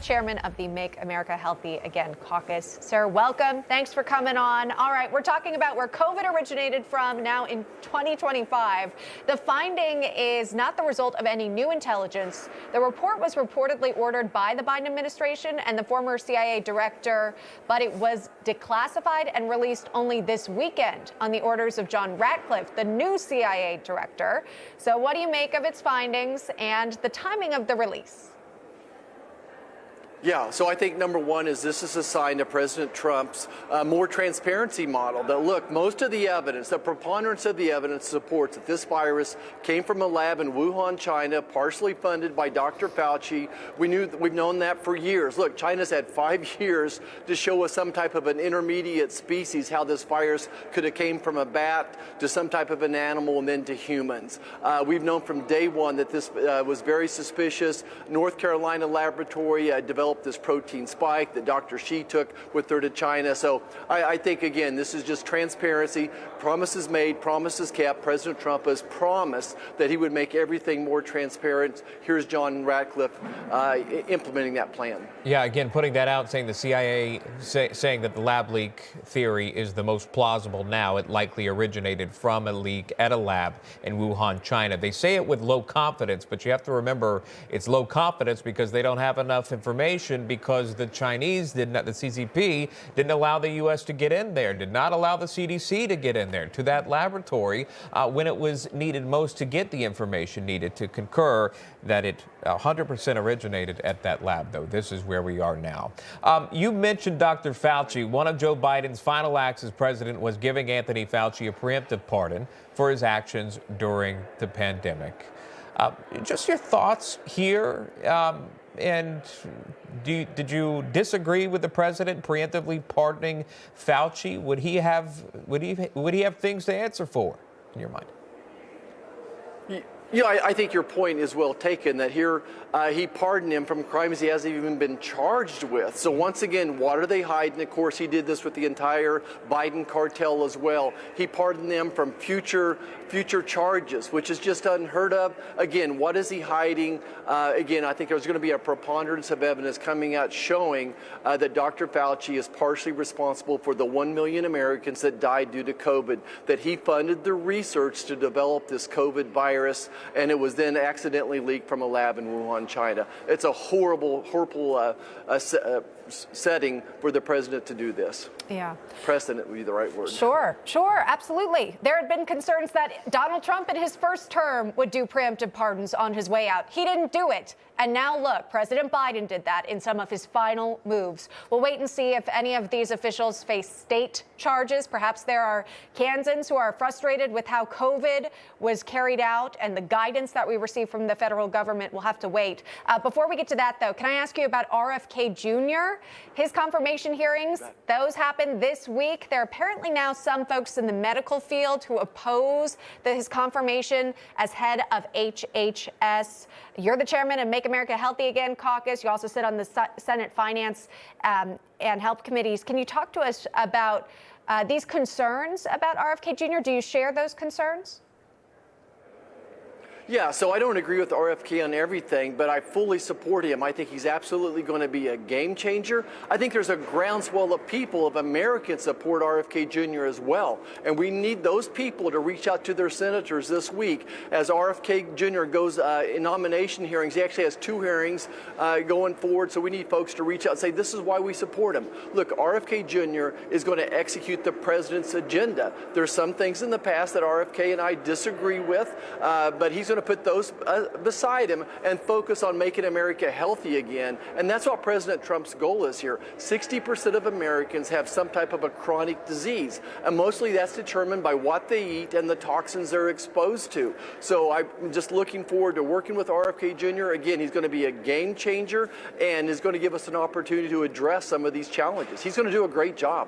chairman of the Make America Healthy Again caucus. Sir, welcome. Thanks for coming on. All right, we're talking about where COVID originated from now in 2025. The finding is not the result of any new intelligence. The report was reportedly ordered by the Biden administration and the former CIA director, but it was declassified and released only this weekend on the orders of John Ratcliffe, the new CIA director. So what do you make of its findings and the timing of the release? Yeah, so I think number one is this is a sign of President Trump's more transparency model. That look, most of the evidence, the preponderance of the evidence supports that this virus came from a lab in Wuhan, China, partially funded by Dr. Fauci. We've known that for years. Look, China's had 5 years to show us some type of an intermediate species, how this virus could have came from a bat to some type of an animal and then to humans. We've known from day one that this was very suspicious. North Carolina laboratory developed this protein spike that Dr. Xi took with her to China. So I think, again, this is just transparency. Promises made, promises kept. President Trump has promised that he would make everything more transparent. Here's John Ratcliffe implementing that plan. Yeah, again, putting that out, saying the CIA, saying that the lab leak theory is the most plausible now. It likely originated from a leak at a lab in Wuhan, China. They say it with low confidence, but you have to remember it's low confidence because they don't have enough information, because the Chinese did not, the CCP didn't allow the U.S. to get in there, did not allow the CDC to get in there to that laboratory when it was needed most to get the information needed to concur that it 100% originated at that lab, though. This is where we are now. You mentioned Dr. Fauci. One of Joe Biden's final acts as president was giving Anthony Fauci a preemptive pardon for his actions during the pandemic. Just your thoughts here. And did you disagree with the president preemptively pardoning Fauci? Would he have things to answer for in your mind? Yeah, I think your point is well taken, that here he pardoned him from crimes he hasn't even been charged with. So once again, what are they hiding? Of course, he did this with the entire Biden cartel as well. He pardoned them from future charges, which is just unheard of. Again, what is he hiding? Again, I think there's going to be a preponderance of evidence coming out showing that Dr. Fauci is partially responsible for the 1 million Americans that died due to COVID, that he funded the research to develop this COVID virus, and it was then accidentally leaked from a lab in Wuhan, China. It's a horrible setting for the president to do this. Yeah. Precedent would be the right word. Sure, absolutely. There had been concerns that Donald Trump in his first term would do preemptive pardons on his way out. He didn't do it. And now look, President Biden did that in some of his final moves. We'll wait and see if any of these officials face state charges. Perhaps there are Kansans who are frustrated with how COVID was carried out and the guidance that we received from the federal government. We'll have to wait. Before we get to that, though, can I ask you about RFK Jr.? His confirmation hearings, those happened this week. There are apparently now some folks in the medical field who oppose his confirmation as head of HHS. You're the chairman of Make America Healthy Again caucus. You also sit on the Senate Finance and Health committees. Can you talk to us about these concerns about RFK Jr.? Do you share those concerns? Yeah, so I don't agree with RFK on everything, but I fully support him. I think he's absolutely going to be a game changer. I think there's a groundswell of people, of Americans, support RFK Jr. as well. And we need those people to reach out to their senators this week. As RFK Jr. goes in nomination hearings, he actually has 2 hearings going forward. So we need folks to reach out and say, this is why we support him. Look, RFK Jr. is going to execute the president's agenda. There's some things in the past that RFK and I disagree with, but he's going to put those beside him and focus on making America healthy again. And that's what President Trump's goal is here. 60% of Americans have some type of a chronic disease, and mostly that's determined by what they eat and the toxins they're exposed to. So I'm just looking forward to working with RFK Jr. Again, he's going to be a game changer and is going to give us an opportunity to address some of these challenges. He's going to do a great job.